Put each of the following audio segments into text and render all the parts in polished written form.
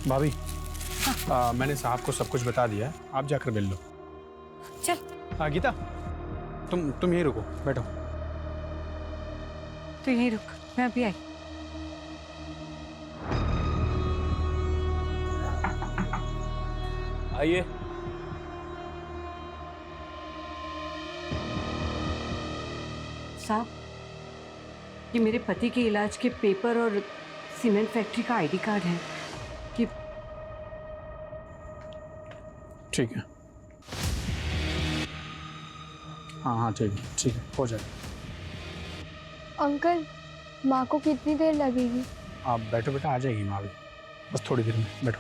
भाभी, मैंने साहब को सब कुछ बता दिया है, आप जाकर मिल लो। चल। गीता, तुम यहीं रुको, बैठो। तो यहीं रुक, मैं अभी आई। आइए। साहब, ये मेरे पति के इलाज के पेपर और सीमेंट फैक्ट्री का आईडी कार्ड है। कि ठीक है। हाँ ठीक है, हो जाएगा। अंकल, माँ को कितनी देर लगेगी? आप बैठो बेटा, आ जाएगी माँ भी, बस थोड़ी देर में, बैठो।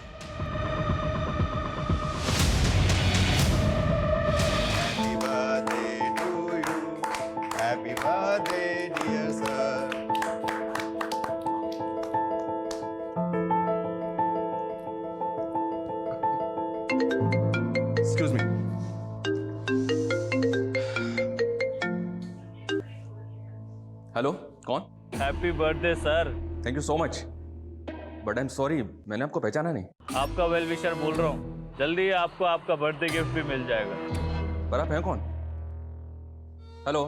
Happy birthday, dear sir. Excuse me. Hello, कौन? Happy birthday sir. Thank you so much, but I am sorry, मैंने आपको पहचाना नहीं। आपका वेल विशर बोल रहा हूँ, जल्दी आपको आपका बर्थडे गिफ्ट भी मिल जाएगा। पर आप हैं कौन? Hello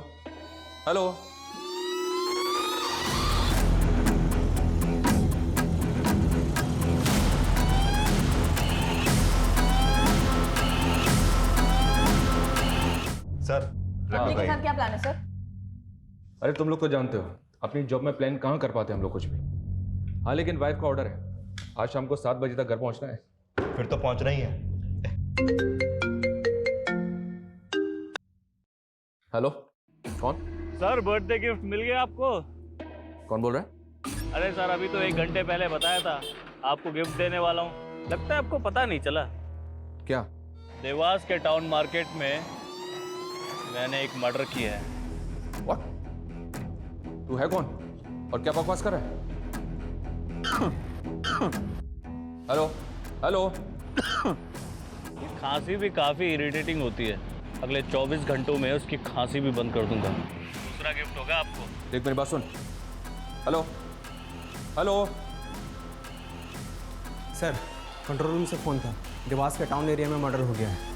hello. सर, हाँ भाई। क्या प्लान है सर? अरे तुम लोग तो जानते हो, अपनी जॉब में प्लान कहाँ कर पाते हम लोग कुछ भी। हाँ लेकिन वाइफ का ऑर्डर है, आज शाम को 7 बजे तक घर पहुंचना है। फिर तो पहुंचना ही है। हेलो, कौन? सर बर्थडे गिफ्ट मिल गया आपको? कौन बोल रहा है? अरे सर अभी तो 1 घंटे पहले बताया था आपको गिफ्ट देने वाला हूँ, लगता है आपको पता नहीं चला। क्या? देवास के टाउन मार्केट में मैंने एक मर्डर किया है। व्हाट? तू है कौन और क्या बकवास कर रहा है? Hello hello. ये खांसी भी काफी इरिटेटिंग होती है, अगले 24 घंटों में उसकी खांसी भी बंद कर दूंगा। दूसरा गिफ्ट होगा आपको। देख मेरी बात सुन। Hello hello. Sir, control room से फ़ोन था, देवास के टाउन एरिया में मर्डर हो गया है।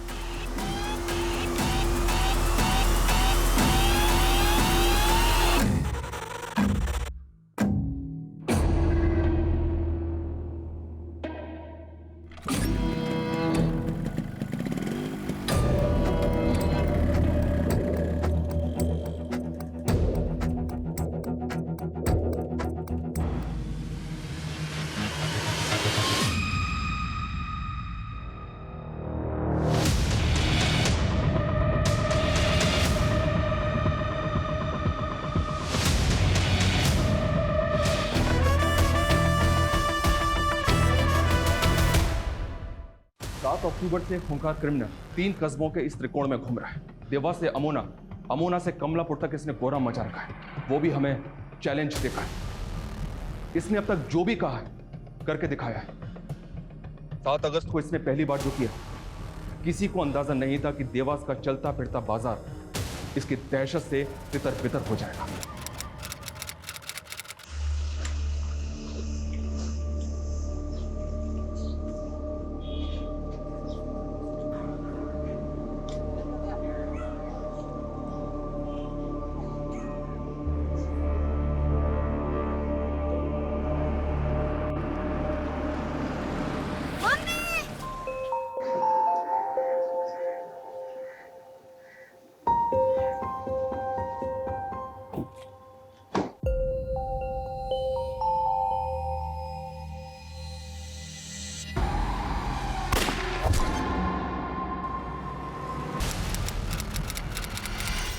अक्टूबर से खूंखार क्रिमिनल 3 कस्बों के इस त्रिकोण में घूम रहा है। देवास से अमोना, अमोना से कमलापुर तक इसने कोहराम मचा रखा है, वो भी हमें चैलेंज देकर। इसने अब तक जो भी कहा है करके दिखाया है। 7 अगस्त को इसने पहली बार जो किया, किसी को अंदाजा नहीं था कि देवास का चलता फिरता बाजार इसकी दहशत से तितर बितर हो जाएगा।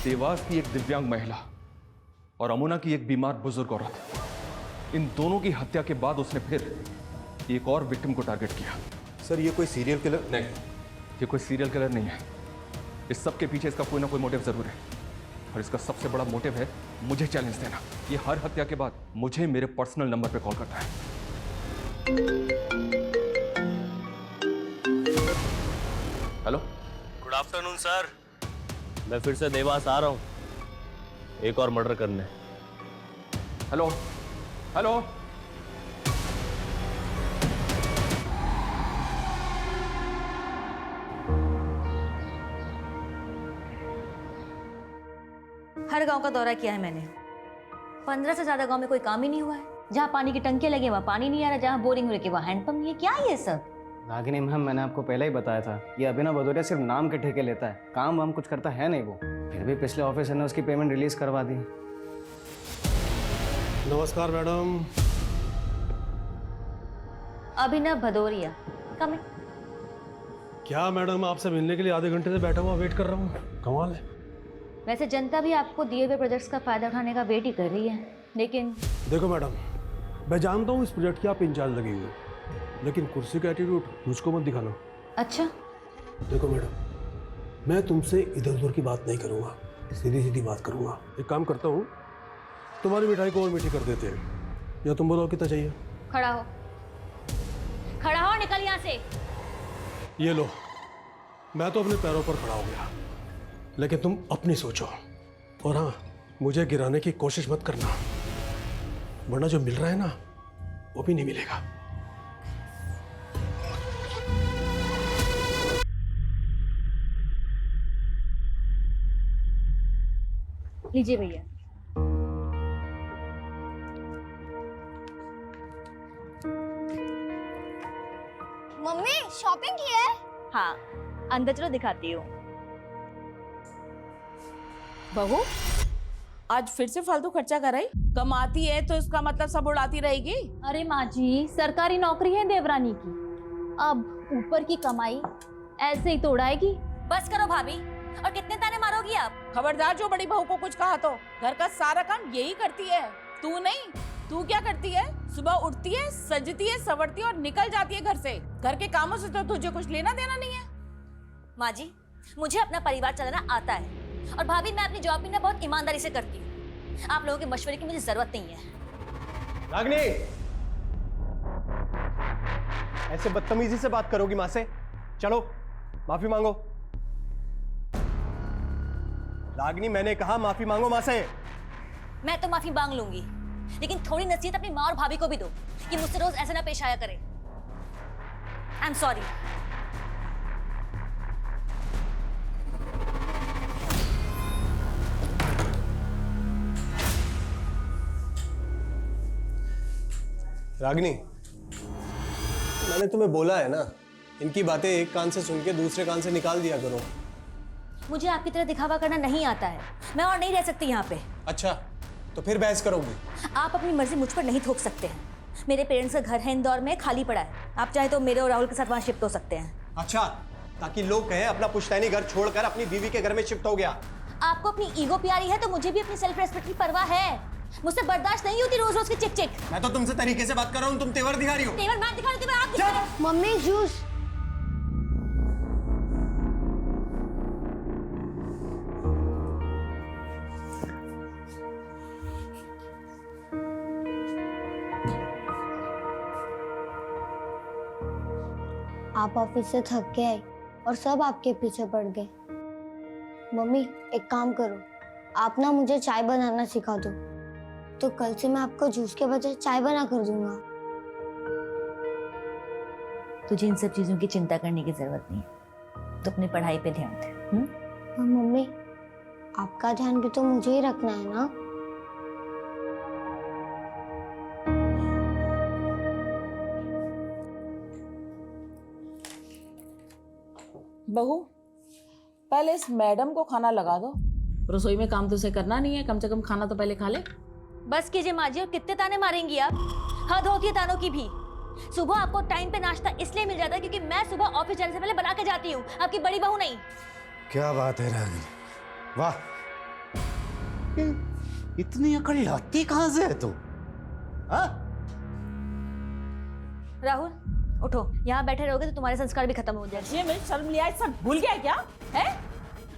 देवास की एक दिव्यांग महिला और अमुना की एक बीमार बुजुर्ग औरत, इन दोनों की हत्या के बाद उसने फिर एक और विक्टिम को टारगेट किया। सर ये कोई सीरियल किलर? नहीं, ये कोई सीरियल किलर नहीं है। इस सब के पीछे इसका कोई ना कोई मोटिव जरूर है, और इसका सबसे बड़ा मोटिव है मुझे चैलेंज देना। ये हर हत्या के बाद मुझे मेरे पर्सनल नंबर पे कॉल करता है। हेलो, गुड आफ्टरनून सर, मैं फिर से देवास आ रहा हूँ एक और मर्डर करने। Hello hello. हर गांव का दौरा किया है मैंने। 15 से ज्यादा गांव में कोई काम ही नहीं हुआ है। जहाँ पानी की टंकियां लगी वहाँ पानी नहीं आ रहा, जहाँ बोरिंग हो रही है वहाँ हैंडपंप नहीं है। क्या ये सब? रागिनी मैम, मैंने आपको पहले ही बताया था, ये अभिनव भदौरिया सिर्फ नाम के ठेके लेता है, काम वाम कुछ करता है नहीं वो। फिर भी पिछले ऑफिसर ने उसकी पेमेंट रिलीज करवा दी। नमस्कार मैडम। अभिनव भदौरिया, कम इन। क्या मैडम, आपसे मिलने के लिए आधे घंटे से बैठा हुआ वेट कर रहा हूँ, कमाल है। वैसे जनता भी आपको दिए हुए प्रोजेक्ट्स का फायदा उठाने का वेट ही कर रही है, लेकिन देखो मैडम, मैं जानता हूँ इस प्रोजेक्ट की आप इंचार्ज लगी हुई हो, लेकिन कुर्सी का एटीट्यूड मुझको मत दिखाना। अच्छा, देखो मैडम, मैं तुमसे इधर उधर की बात नहीं करूँगा, सीधी सीधी बात करूँगा। एक काम करता हूँ, तुम्हारी मिठाई को और मीठी कर देते हैं, या तुम बताओ कितना चाहिए। खड़ा हो, खड़ा हो, निकल यहाँ से। ये लो, मैं तो अपने पैरों पर खड़ा हो गया, लेकिन तुम अपनी सोचो, और हाँ, मुझे गिराने की कोशिश मत करना, वरना जो मिल रहा है ना वो भी नहीं मिलेगा। लीजिए भैया। मम्मी शॉपिंग की है? हाँ, अंदर चलो दिखाती हूँ। बहू, आज फिर से फालतू खर्चा कराई? कमाती है तो इसका मतलब सब उड़ाती रहेगी? अरे माँ जी, सरकारी नौकरी है देवरानी की, अब ऊपर की कमाई ऐसे ही तो उड़ाएगी। बस करो भाभी, और कितने ताने मारोगी आप? खबरदार, जो बड़ी बहू को कुछ कहा तो। घर का सारा काम यही करती है, तू नहीं। तू क्या करती है? सुबह उठती है, सजती है, संवरती है और निकल जाती है घर से। घर के कामों से तो तुझे कुछ लेना देना नहीं है। माँ जी, मुझे अपना परिवार चलाना आता है, और भाभी मैं अपनी जॉब भी ना बहुत ईमानदारी से करती हूँ। आप लोगों के मशवरे की मुझे जरूरत नहीं है। रागिनी, ऐसे बदतमीजी से बात करोगी माँ से? चलो माफी मांगो। रागिनी, मैंने कहा माफी मांगो माँ से। मैं तो माफी मांग लूंगी, लेकिन थोड़ी नसीहत अपनी माँ और भाभी को भी दो कि मुझसे रोज ऐसे ना पेश आया करे। आई एम सॉरी। रागिनी, मैंने तुम्हें बोला है ना, इनकी बातें एक कान से सुन के दूसरे कान से निकाल दिया करो। मुझे आपकी तरह दिखावा करना नहीं आता है, मैं और नहीं रह सकती यहाँ पे। अच्छा, तो फिर बहस करोगी? आप अपनी मर्जी मुझ पर नहीं थोप सकते हैं। मेरे पेरेंट्स का घर है इंदौर में, खाली पड़ा है। आप चाहे तो मेरे और राहुल के साथ वहाँ शिफ्ट हो सकते हैं। अच्छा, ताकि लोग कहें अपना पुश्तैनी घर छोड़कर अपनी बीवी के घर में शिफ्ट हो गया। आपको अपनी ईगो प्यारी है तो मुझे भी अपनी सेल्फ रेस्पेक्ट की परवाह है। मुझसे बर्दाश्त नहीं होती रोज रोज की चिक चिक। मैं तो तुमसे तरीके से बात कर रहा हूँ, तुम तेवर दिखा रही हो। तेवर मैं दिखा रही हूँ, आप दिखा रहे हो। Mummy juice. आप ऑफिस से थक के आए और सब आपके पीछे पड़ गए। मम्मी एक काम करो, आप ना मुझे चाय बनाना सिखा दो, तो कल से मैं आपको जूस के बजाय चाय बना कर दूंगा। तुझे इन सब चीजों की चिंता करने की जरूरत नहीं है, तो अपनी पढ़ाई पे ध्यान दे। हाँ मम्मी, आपका ध्यान भी तो मुझे ही रखना है ना। बहू, पहले इस मैडम को खाना लगा दो। रसोई में काम तो उसे करना नहीं है, कम से कम खाना तो पहले खा ले। बस कीजिए माँ जी, और कितने ताने मारेंगी आप? हद होती है तानों की भी। सुबह आपको टाइम पे नाश्ता इसलिए मिल जाता है क्योंकि मैं सुबह ऑफिस जाने से पहले बना के जाती हूँ, आपकी बड़ी बहू नहीं। क्या बात है रागिनी, वाह, इतनी अकड़ लाती कहां से है तू? हाँ? राहुल उठो, यहाँ बैठे रहोगे तो तुम्हारे संस्कार भी खत्म हो जाएंगे। ये मेरी शर्म लिया, सब भूल गया क्या है?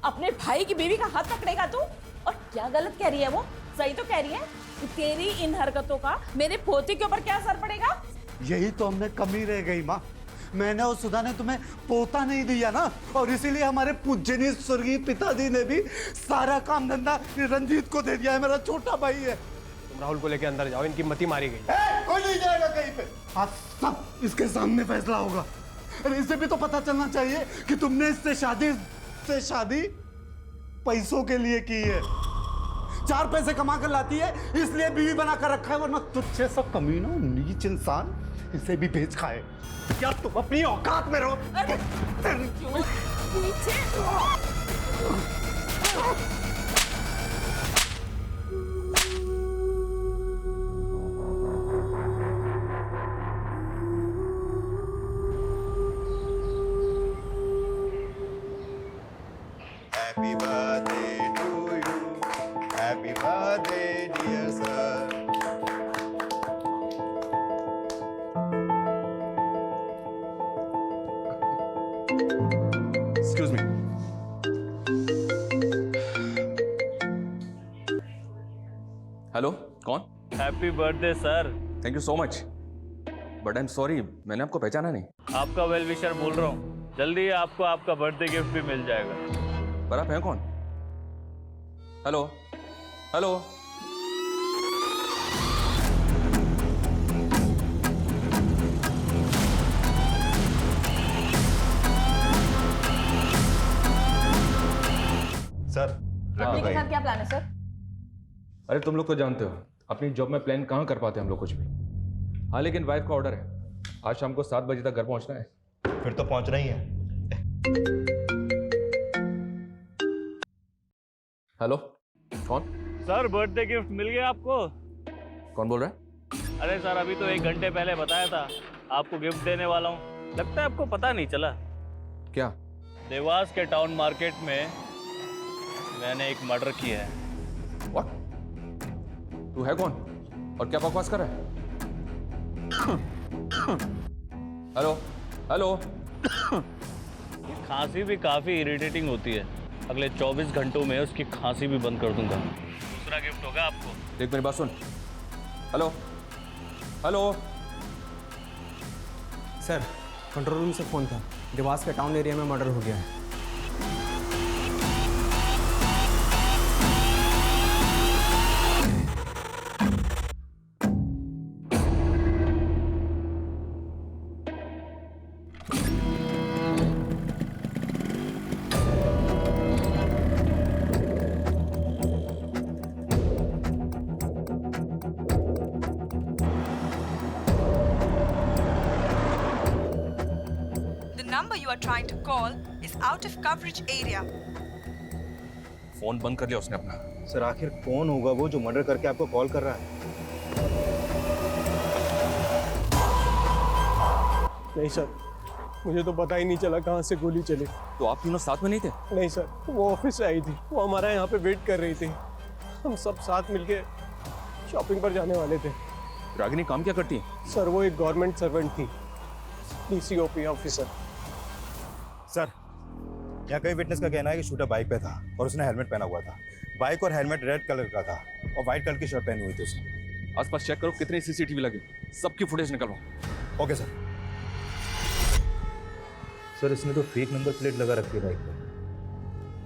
अपने भाई की बीवी का हाथ पकड़ेगा तू? और क्या गलत कह रही है वो? सही तो कह रही है। तेरी इन हरकतों का मेरे पोते के ऊपर क्या असर पड़ेगा? यही तो हमने कमी रह गई माँ। मैंने और सुधा ने तुम्हें पोता नहीं दिया ना, और इसीलिए हमारे पूजनीय स्वर्गीय पिताजी ने भी सारा काम धंधा रंजीत को दे दिया है। मेरा छोटा भाई है। तुम राहुल को लेके अंदर जाओ, इनकी मती मारी गई। कोई नहीं जाएगा कहीं पे, आज सब इसके सामने फैसला होगा। अरे इसे भी तो पता चलना चाहिए कि तुमने इससे शादी पैसों के लिए की है। चार पैसे कमा कर लाती है इसलिए बीवी बना कर रखा है, वरना तुझसे सब कमीना नीच इंसान इसे भी बेच खाए। क्या तुम अपनी औकात में रहो? Happy birthday to you. Happy birthday, dear sir. Excuse me. Hello, कौन? Happy birthday sir. Thank you so much, but I am sorry, मैंने आपको पहचाना नहीं। आपका वेल विशर बोल रहा हूँ, जल्दी आपको आपका बर्थडे गिफ्ट भी मिल जाएगा। पर आप हैं कौन? Hello hello. सर, पत्नी के साथ क्या प्लान है सर? अरे तुम लोग तो जानते हो अपनी जॉब में प्लान कहाँ कर पाते हम लोग कुछ भी। हाँ लेकिन वाइफ का ऑर्डर है, आज शाम को 7 बजे तक घर पहुंचना है। फिर तो पहुंचना ही है। हेलो, कौन? सर बर्थडे गिफ्ट मिल गया आपको? कौन बोल रहा है? अरे सर अभी तो 1 घंटे पहले बताया था आपको गिफ्ट देने वाला हूँ, लगता है आपको पता नहीं चला। क्या? देवास के टाउन मार्केट में मैंने एक मर्डर किया है। What? तू है कौन और क्या बकवास कर रहा है? Hello hello. ये खांसी भी काफी इरिटेटिंग होती है, अगले 24 घंटों में उसकी खांसी भी बंद कर दूंगा। दूसरा गिफ्ट होगा आपको। देख मेरी बात सुन। Hello hello. Sir control room से फ़ोन था, देवास के टाउन एरिया में मर्डर हो गया है। number you are trying to call is out of coverage area. Phone बंद कर लिया उसने अपना। सर आखिर कौन होगा वो जो मर्डर करके आपको कॉल कर रहा है? नहीं सर, मुझे तो पता ही नहीं चला कहाँ से गोली चली। तो आप तीनों साथ में नहीं थे? नहीं सर, वो ऑफिस से आई थी, वो हमारा यहाँ पे वेट कर रही थी। हम सब साथ मिलके शॉपिंग पर जाने वाले थे। रागिनी काम क्या करती है? सर वो एक गवर्नमेंट सर्वेंट थी, DCOP ऑफिसर। सर यहाँ कई विटनेस का कहना है कि शूटर बाइक पे था और उसने हेलमेट पहना हुआ था। बाइक और हेलमेट रेड कलर का था और व्हाइट कलर की शर्ट पहनी हुई थी उसने। आसपास चेक करो कितने CCTV लगे, सबकी फुटेज निकलवाओ। Okay sir. सर इसने तो फेक नंबर प्लेट लगा रखी है बाइक पे,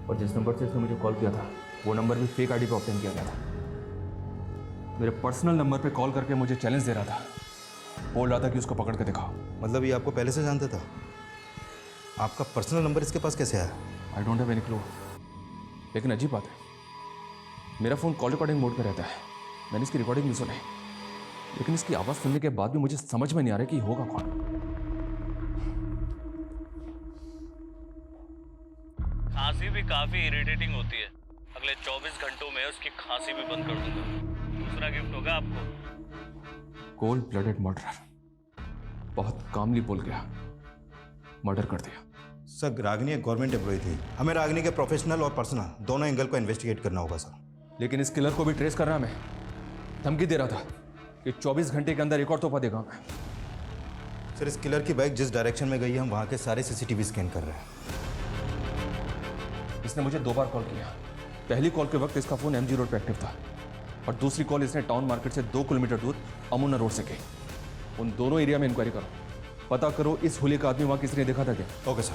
और जिस नंबर से इसने मुझे कॉल किया था वो नंबर भी फेक ID पे ऑब्टेन किया गया था। मेरे पर्सनल नंबर पे कॉल करके मुझे चैलेंज दे रहा था, बोल रहा था कि उसको पकड़ के दिखाओ। मतलब ये आपको पहले से जानता था? आपका पर्सनल नंबर इसके पास कैसे आया? I don't have any clue. लेकिन अजीब बात है, मेरा फ़ोन कॉल रिकॉर्डिंग मोड पे रहता है, मैंने इसकी रिकॉर्डिंग नहीं सुनी, लेकिन इसकी आवाज़ सुनने के बाद भी मुझे समझ में नहीं आ रहा कि होगा कौन। खांसी भी काफी इरिटेटिंग होती है, अगले 24 घंटों में उसकी खांसी भी बंद कर दूंगा। दूसरा गिफ्ट होगा आपको। कोल्ड ब्लडेड मर्डर, बहुत कामली बोल गया, मर्डर कर दिया। सर रागिनी एक गवर्नमेंट एम्प्लॉय थी, हमें रागिनी के प्रोफेशनल और पर्सनल दोनों एंगल को इन्वेस्टिगेट करना होगा सर। लेकिन इस किलर को भी ट्रेस करना हमें। धमकी दे रहा था कि 24 घंटे के अंदर एक और तोहफा देगा मैं। सर इस किलर की बाइक जिस डायरेक्शन में गई है हम वहाँ के सारे CCTV स्कैन कर रहे हैं। इसने मुझे 2 बार कॉल किया। पहली कॉल के वक्त इसका फ़ोन MG रोड पे एक्टिव था और दूसरी कॉल इसने टाउन मार्केट से 2 किलोमीटर दूर अमुना रोड से की। उन दोनों एरिया में इंक्वायरी करो, पता करो इस होली का आदमी वहाँ किसी ने देखा था क्या। Okay sir.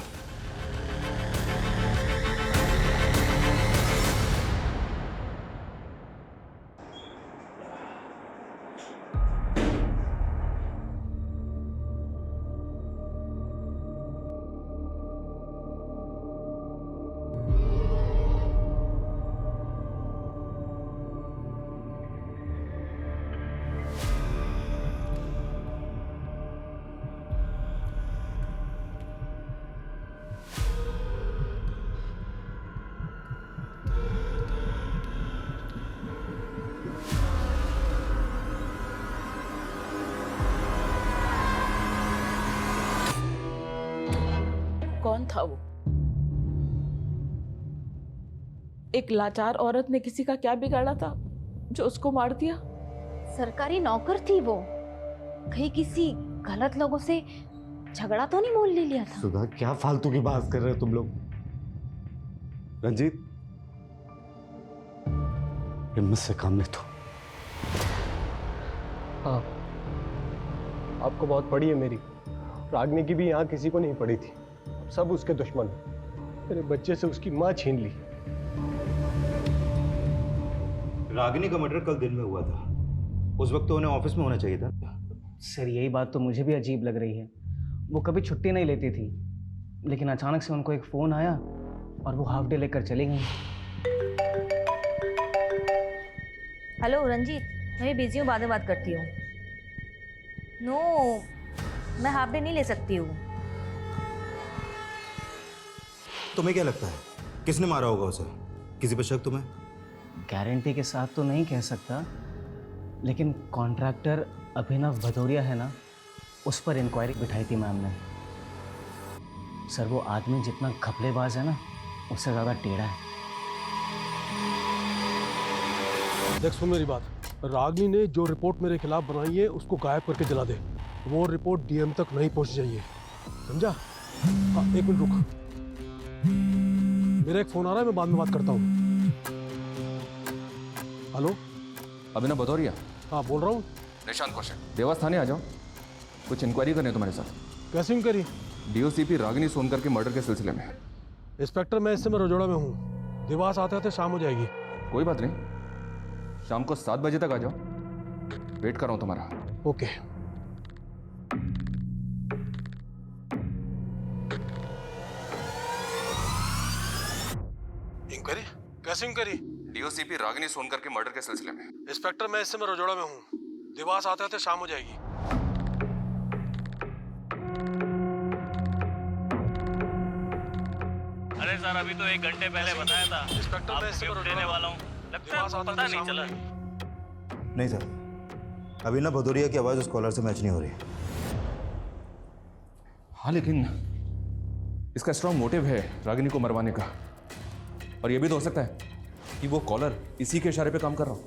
कौन था वो? एक लाचार औरत ने किसी का क्या बिगाड़ा था जो उसको मार दिया? सरकारी नौकर थी वो, कहीं किसी गलत लोगों से झगड़ा तो नहीं मोल ले लिया था? सुधा, क्या फालतू की बात कर रहे हो तुम लोग? रंजीत, हिम्मत से काम ले तो। हाँ, आपको बहुत पड़ी है मेरी। रागनी की भी यहाँ किसी को नहीं पड़ी थी। सब उसके दुश्मन हैं। मेरे बच्चे से उसकी माँ छीन ली। रागिनी का मर्डर कल दिन में हुआ था, उस वक्त तो उन्हें ऑफिस में होना चाहिए था। सर यही बात तो मुझे भी अजीब लग रही है। वो कभी छुट्टी नहीं लेती थी, लेकिन अचानक से उनको एक फ़ोन आया और वो हाफ डे लेकर चली गई। हेलो रंजीत, मैं बिजी हूँ, बाद में बात करती हूँ। नो, मैं हाफ डे नहीं ले सकती हूँ। तुम्हें क्या लगता है किसने मारा होगा उसे? किसी पे शक तुम्हें? गारंटी के साथ तो नहीं कह सकता, लेकिन कॉन्ट्रैक्टर अभिनव भदौरिया है ना, उस पर इंक्वायरी बिठाई थी मैम ने। सर वो आदमी जितना घपलेबाज है ना, उससे ज़्यादा टेढ़ा है। देख सुन मेरी बात, रागनी ने जो रिपोर्ट मेरे खिलाफ बनाई है उसको गायब करके जला दे। वो रिपोर्ट डीएम तक नहीं पहुंच चाहिए, समझा? हाँ, एक मिनट रुक, मेरा एक फोन आ रहा है, मैं बाद में बात करता हूँ। हेलो, अभिनव भदौरिया? हाँ बोल रहा हूँ। निशांत कौशिक, देवास थाने आ जाओ, कुछ इंक्वायरी करनी है तुम्हारे साथ। कैसी इंक्वायरी? डीओसीपी रागिनी सोनकर के मर्डर के सिलसिले में। इंस्पेक्टर मैं इस समय रजोड़ा में हूँ, देवास आते आते शाम हो जाएगी। कोई बात नहीं, शाम को 7 बजे तक आ जाओ, वेट कर रहा हूँ तुम्हारा। ओके। इंक्वायरी? कैसी इंक्वायरी? डीओसीपी रागिनी सोनकर के मर्डर के सिलसिले में। इंस्पेक्टर मैं इस समय रजोड़ा में हूँ, देवास आते आते शाम हो जाएगी। अरे सर, अभी तो 1 घंटे पहले बताया था। इंस्पेक्टर मैं इस समय गिफ्ट देने वाला हूँ, लगता है आपको पता नहीं चला। नहीं सर, अभिनव भदौरिया की आवाज़ उस कॉलर से मैच नहीं हो रही। हाँ, लेकिन इसका स्ट्रॉन्ग मोटिव है रागिनी को मरवाने का, और ये भी तो हो सकता है कि वो कॉलर इसी के इशारे पे काम कर रहा हो।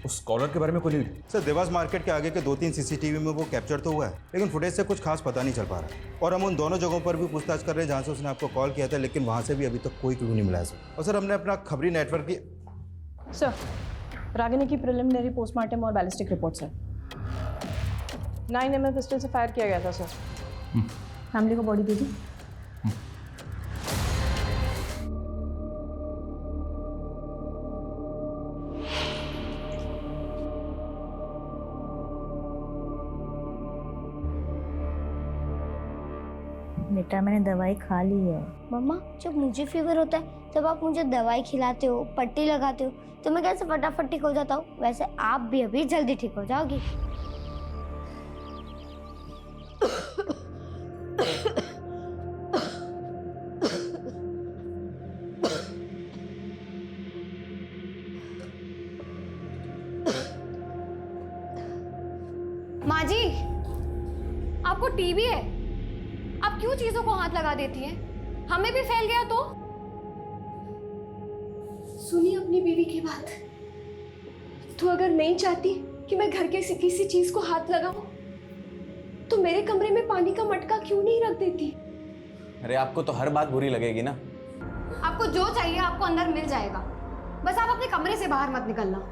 उस कॉलर के बारे में कोई लीड? सर, देवास मार्केट के आगे के 2-3 सीसीटीवी में वो कैप्चर तो हुआ है, लेकिन फुटेज से कुछ खास पता नहीं चल पा रहा। और हम उन दोनों जगहों पर भी पूछताछ कर रहे हैं जहाँ से उसने आपको कॉल किया था, लेकिन वहाँ से भी अभी तक कोई क्लू नहीं मिला है सर। और सर, हमने अपना खबरी नेटवर्क की सर, रागिनी की प्रिलिमिनरी पोस्टमार्टम और ballistic report sir. 9 mm pistol से फायर किया गया था सर। फैमिली को बॉडी दीजिए। बेटा मैंने दवाई खा ली है। मम्मा, जब मुझे फीवर होता है तब आप मुझे दवाई खिलाते हो, पट्टी लगाते हो, तो मैं कैसे फटाफट ठीक हो जाता हूँ। वैसे आप भी अभी जल्दी ठीक हो जाओगी। माँ जी, आपको टीबी है, आप क्यों चीजों को हाथ लगा देती हैं? हमें भी फैल गया तो? सुनिए अपनी बीवी की बात। तो अगर नहीं चाहती कि मैं घर के किसी चीज को हाथ लगाऊं, तो मेरे कमरे में पानी का मटका क्यों नहीं रख देती? अरे आपको तो हर बात बुरी लगेगी ना। आपको जो चाहिए आपको अंदर मिल जाएगा, बस आप अपने कमरे से बाहर मत निकलना।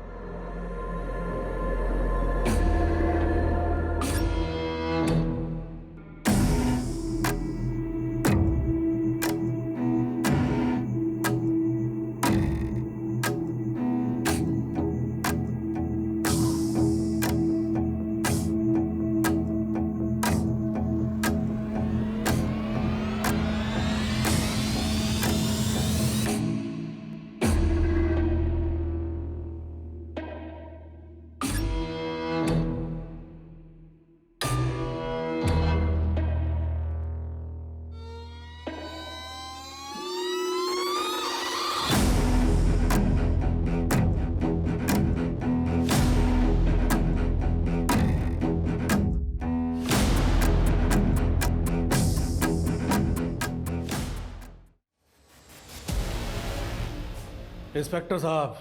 इंस्पेक्टर साहब,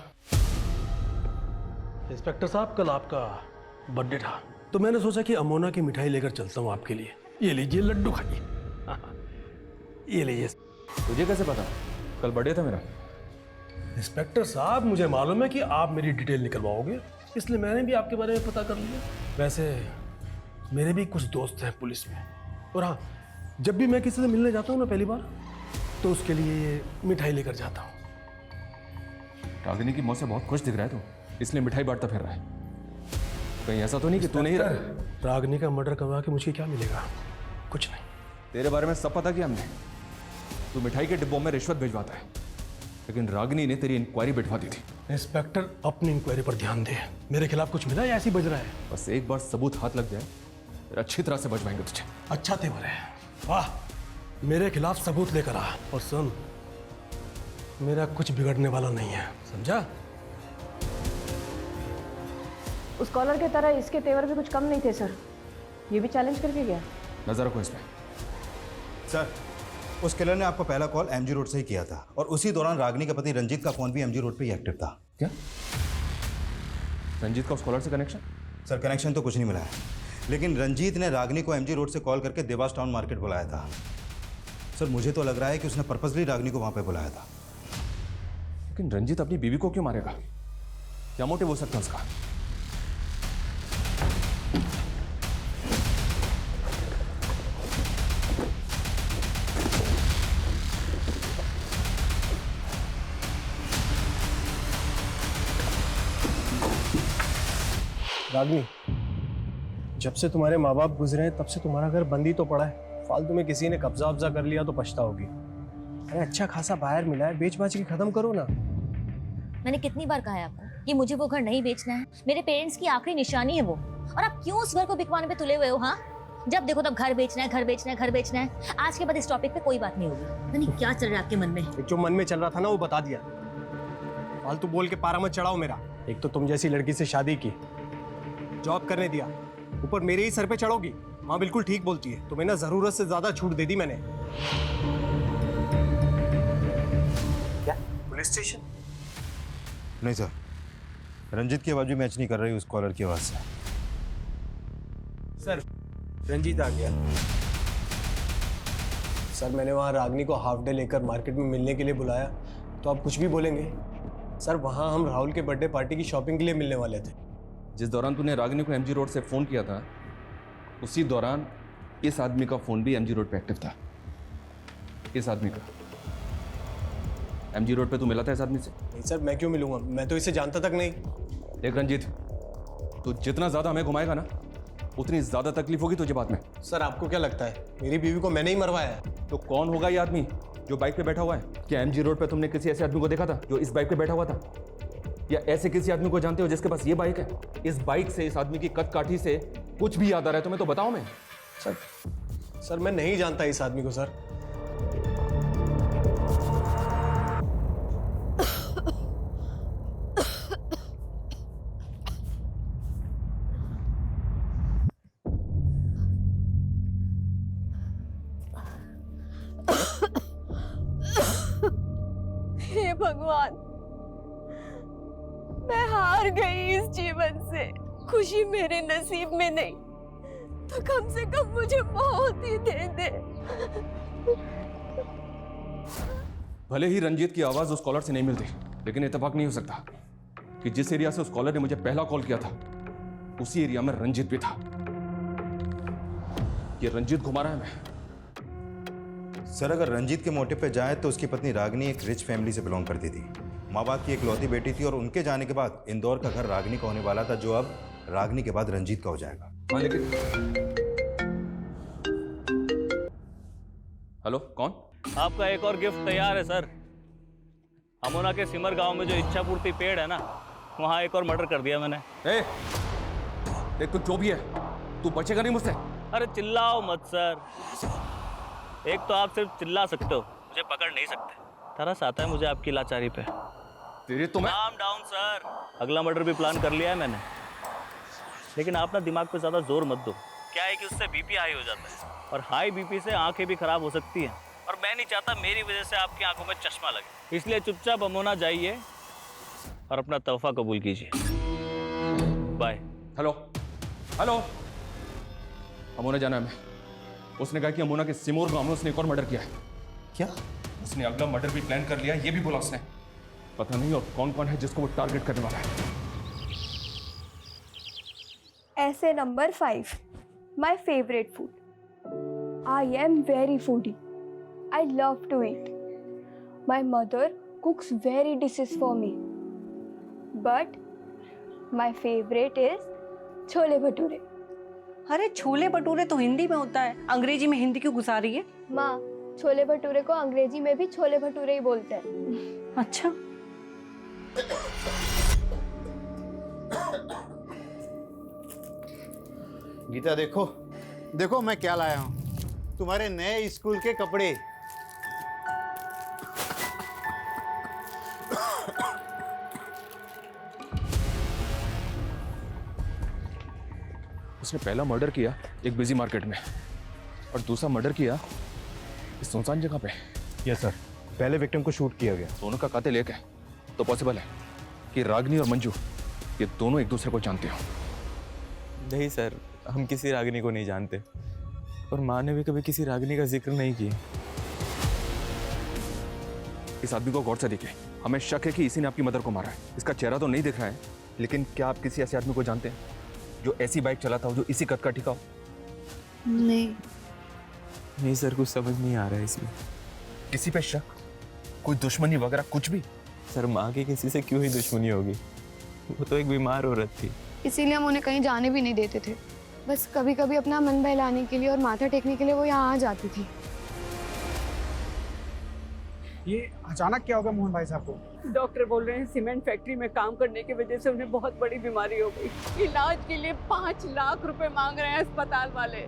कल आपका बर्थडे था, तो मैंने सोचा कि अमोना की मिठाई लेकर चलता हूँ आपके लिए। ये लीजिए, लड्डू खाइए। ये लीजिए। तुझे कैसे पता कल बर्थडे था मेरा? इंस्पेक्टर साहब, मुझे मालूम है कि आप मेरी डिटेल निकलवाओगे, इसलिए मैंने भी आपके बारे में पता कर लिया। वैसे मेरे भी कुछ दोस्त हैं पुलिस में, और हाँ, जब भी मैं किसी से मिलने जाता हूँ ना पहली बार, तो उसके लिए ये मिठाई लेकर जाता हूँ। रागिनी की मौत से बहुत खुश दिख रहा है तू, इसलिए मिठाई बांटता फिर रहा है। कहीं ऐसा तो नहीं कि तू नहीं रहा? रागिनी का मर्डर करवा के मुझे क्या मिलेगा? कुछ नहीं। तेरे बारे में सब पता किया हमने। तू मिठाई के डिब्बों में रिश्वत भिजवाता है, लेकिन रागिनी ने तेरी इंक्वायरी बिठवा दी थी। इंस्पेक्टर, अपनी इंक्वायरी पर ध्यान दे। मेरे खिलाफ कुछ मिला या ऐसे ही बज रहा है? बस एक बार सबूत हाथ लग जाए फिर अच्छी तरह से बचवाएंगे तुझे। अच्छा तेवर है, वाह। मेरे खिलाफ सबूत लेकर आ, और सुन, मेरा कुछ बिगड़ने वाला नहीं है, समझा? उस कॉलर के तरह इसके तेवर भी कुछ कम नहीं थे सर, ये भी चैलेंज करके गया। नजर रखो इसमें। सर, उस किलर ने आपको पहला कॉल एमजी रोड से ही किया था, और उसी दौरान रागिनी का पति रंजीत का फोन भी एमजी रोड पे ही एक्टिव था। क्या रंजीत का उस कॉलर से कनेक्शन? सर, कनेक्शन तो कुछ नहीं मिला है, लेकिन रंजीत ने रागिनी को एमजी रोड से कॉल करके देवास टाउन मार्केट बुलाया था। सर, मुझे तो लग रहा है कि उसने पर्पसली रागिनी को वहां पे बुलाया था। लेकिन रंजीत अपनी बीवी को क्यों मारेगा? क्या मोटिव हो सकता है उसका? रागिनी, जब से तुम्हारे माँ बाप गुजरे हैं तब से तुम्हारा घर बंद ही तो पड़ा है। फालतू में किसी ने कब्जा वब्जा कर लिया तो पछताओगी। अरे अच्छा खासा बाहर मिला है, बेच बाच के खत्म करो ना। मैंने कितनी बार कहा है आपको कि मुझे वो घर नहीं बेचना है, मेरे पेरेंट्स की आखिरी निशानी है वो, और आप क्यों उस घर को बिकवाने पे तुले हुए हो? हाँ, जब देखो तब घर बेचना है, घर बेचना है, घर बेचना है। आज के बाद इस टॉपिक पे कोई बात नहीं होगी। पता नहीं क्या चल रहा है आपके मन में। जो मन में चल रहा था ना वो बता दिया। फालतू बोल के पारा मत चढ़ाओ मेरा। एक तो तुम जैसी लड़की से शादी की, जॉब करने दिया, ऊपर मेरे ही सर पे चढ़ोगी। माँ बिल्कुल ठीक बोलती है, तुम्हें ना जरूरत से ज्यादा छूट दे दी मैंने। क्या पुलिस स्टेशन? नहीं सर, रंजीत की आवाज भी मैच नहीं कर रही उस कॉलर की आवाज से। सर, रंजीत आ गया। सर, मैंने वहाँ रागिनी को हाफ डे लेकर मार्केट में मिलने के लिए बुलाया, तो आप कुछ भी बोलेंगे? सर, वहाँ हम राहुल के बर्थडे पार्टी की शॉपिंग के लिए मिलने वाले थे। जिस दौरान तूने रागिनी को एमजी रोड से फोन किया था, उसी दौरान इस आदमी का फोन भी एमजी रोड पे एक्टिव था। इस आदमी का एमजी रोड पे तू मिला था इस आदमी से? नहीं सर, मैं क्यों मिलूंगा? मैं तो इसे जानता तक नहीं। देख रंजीत, तू जितना ज्यादा हमें घुमाएगा ना, उतनी ज्यादा तकलीफ होगी तुझे बाद में। सर, आपको क्या लगता है मेरी बीवी को मैंने ही मरवाया है? तो कौन होगा ये आदमी जो बाइक पे बैठा हुआ है? क्या एमजी रोड पे तुमने किसी ऐसे आदमी को देखा था जो इस बाइक पे बैठा हुआ था? या ऐसे किसी आदमी को जानते हो जिसके पास ये बाइक है? इस बाइक से, इस आदमी की कद काठी से कुछ भी याद आ रहा है तुम्हें तो बताओ। मैं सर, मैं नहीं जानता इस आदमी को सर। हे भगवान, मैं हार गई इस जीवन से। खुशी मेरे नसीब में नहीं तो कम से कम मुझे मौत ही दे दे। भले ही रंजीत की आवाज उस कॉलर से नहीं मिलती, लेकिन इत्तेफाक नहीं हो सकता कि जिस एरिया से उस कॉलर ने मुझे पहला कॉल किया था, उसी एरिया में रंजीत भी था। ये रंजीत घुमा रहा है मैं। सर, अगर रंजीत के मोटिव पे जाए तो उसकी पत्नी रागिनी एक रिच फैमिली से बिलोंग करती थी, माँ बाप की इकलौती बेटी थी, और उनके जाने के बाद इंदौर का घर रागिनी का होने वाला था, जो अब रागिनी के बाद रंजीत का हो जाएगा। हाँ, लेकिन हेलो, कौन? आपका एक और गिफ्ट तैयार है सर। अमोना के सिमर गांव में जो इच्छा पूर्ति पेड़ है ना, वहाँ एक और मर्डर कर दिया मैंने। देख, तू जो भी है, तू बचेगा नहीं मुझसे। अरे चिल्लाओ मत सर। एक तो आप सिर्फ चिल्ला सकते हो, मुझे पकड़ नहीं सकते। तरस आता है मुझे आपकी लाचारी पे। तेरे तो मैं काम डाउन सर। अगला मर्डर भी प्लान कर लिया है मैंने, लेकिन आप ना दिमाग पे ज्यादा जोर मत दो। क्या है कि उससे बीपी हाई हो जाता है, और हाई बीपी से आंखें भी खराब हो सकती हैं, और मैं नहीं चाहता मेरी वजह से आपकी आंखों में चश्मा लगे। इसलिए चुपचाप अमोना जाइए, और अपना तोहफा कबूल कीजिए। बाय। हेलो हेलो, अमोना जाना है हमें। उसने कहा कि अमोना के सिमोर गांव में उसने एक और मर्डर किया है। क्या? उसने अगला मर्डर भी प्लान कर लिया, ये भी बोला उसने। पता नहीं और कौन कौन है जिसको वो टारगेट करने वाला है। ऐसे number 5, my favorite food. I am very foodie. I love to eat. My mother cooks very dishes for me. But my favorite is chole bhature. अरे छोले भटूरे तो हिंदी में होता है, अंग्रेजी में हिंदी क्यों घुसा रही है? माँ, छोले भटूरे को अंग्रेजी में भी छोले भटूरे ही बोलते हैं। अच्छा। गीता देखो देखो मैं क्या लाया हूँ, तुम्हारे नए स्कूल के कपड़े। उसने पहला मर्डर किया एक बिजी मार्केट में और दूसरा मर्डर किया इस सुनसान जगह पे। यस सर, पहले विक्टिम को शूट किया गया। दोनों का कातिल एक है, तो पॉसिबल है कि रागिनी और मंजू ये दोनों एक दूसरे को जानते हो। नहीं सर, हम किसी रागिनी को नहीं जानते और माँ ने भी कभी किसी रागिनी का जिक्र नहीं किया। इस आदमी को गौर से देखें, हमें शक है कि इसी ने आपकी मदर को मारा है। इसका चेहरा तो नहीं दिख रहा है, लेकिन क्या आप किसी ऐसे आदमी को जानते हैं जो ऐसी बाइक चलाता हो, जो इसी कद का टिका हो? नहीं सर, कुछ समझ नहीं आ रहा है इसमें। किसी पे शक, कोई दुश्मनी वगैरह कुछ भी? सर माँ की किसी से क्यों ही दुश्मनी होगी, वो तो एक बीमार औरत थी। इसीलिए हम उन्हें कहीं जाने भी नहीं देते थे। बस कभी कभी अपना मन बहलाने के लिए और माथा टेकने के लिए वो यहाँ आ जाती थी। ये अचानक क्या होगा मोहन भाई साहब को? डॉक्टर बोल रहे हैं सीमेंट फैक्ट्री में काम करने की वजह से उन्हें बहुत बड़ी बीमारी हो गई। इलाज के लिए 5 लाख रुपए मांग रहे हैं अस्पताल वाले।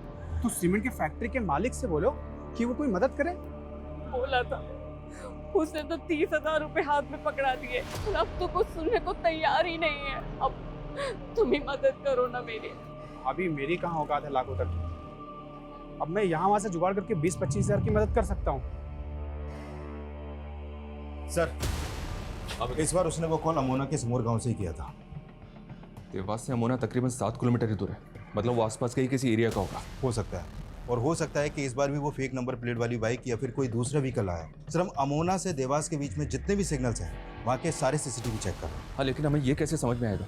तो सीमेंट की फैक्ट्री के मालिक से बोलो कि वो कोई मदद करे। बोला था, उसने तो 30,000 रुपए हाथ में पकड़ा दिए। अब तो कुछ सुनने को तैयार ही नहीं है। अब तुम ही मदद करो ना मेरी। अभी मेरी कहाँ औकात है लाखों तक। अब मैं यहाँ वहां से जुगाड़ करके 20-25 हजार की मदद कर सकता हूँ। सर, अब इस बार उसने वो कॉल अमोना के सिमोर गांव से ही किया था। देवास से अमोना तकरीबन 7 किलोमीटर ही दूर है, मतलब वो आसपास के ही किसी एरिया का होगा। हो सकता है, और हो सकता है कि इस बार भी वो फेक नंबर प्लेट वाली बाइक या फिर कोई दूसरा व्हीकल आया। सर, हम अमोना से देवास के बीच में जितने भी सिग्नल्स हैं वहाँ के सारे सीसीटीवी चेक कर रहे हैं। हाँ, लेकिन हमें ये कैसे समझ में आएगा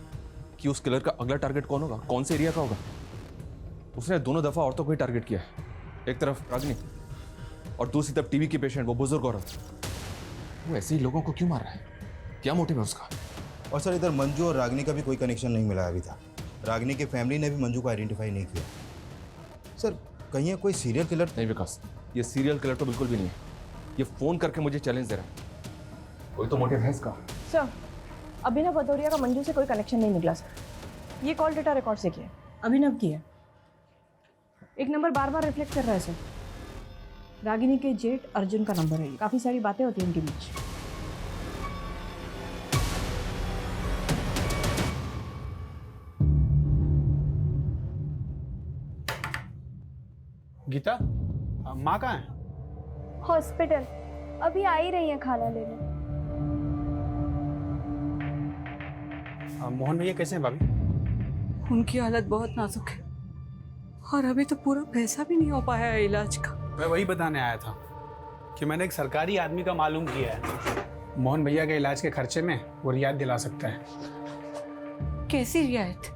कि उस किलर का अगला टारगेट कौन होगा, कौन से एरिया का होगा? उसने दोनों दफा औरतों को ही टारगेट किया है, एक तरफ रागिनी और दूसरी तरफ टीवी की पेशेंट, वो बुजुर्ग औरत। वो ऐसे ही लोगों को क्यों मार रहा है? क्या मोटिव है उसका? और सर, इधर मंजू और रागिनी का भी कोई कनेक्शन नहीं मिला अभी तक। रागिनी की फैमिली ने भी मंजू को आइडेंटिफाई नहीं किया। सर, कहीं ये कोई सीरियल किलर? नहीं विकास, ये सीरियल किलर तो बिल्कुल भी नहीं है। ये फोन करके मुझे चैलेंज दे रहा है। कोई तो मोटिव है इसका। सर, अभिनव भदौरिया का मंजू से कोई कनेक्शन नहीं निकला सर। ये कॉल डेटा रिकॉर्ड से किया, अभिनव की है। एक नंबर बार बार रिफ्लेक्ट कर रहा है सर। रागिनी के जेठ अर्जुन का नंबर है। काफी सारी बातें होती हैं इनके बीच। गीता, माँ कहाँ है? हॉस्पिटल, अभी आ ही रही हैं खाना लेने। मोहन भैया कैसे हैं भाभी? उनकी हालत बहुत नाजुक है और अभी तो पूरा पैसा भी नहीं हो पाया है इलाज का। मैं वही बताने आया था कि मैंने एक सरकारी आदमी का मालूम किया है, मोहन भैया के इलाज के खर्चे में वो रियायत दिला सकता है। कैसी रियायत?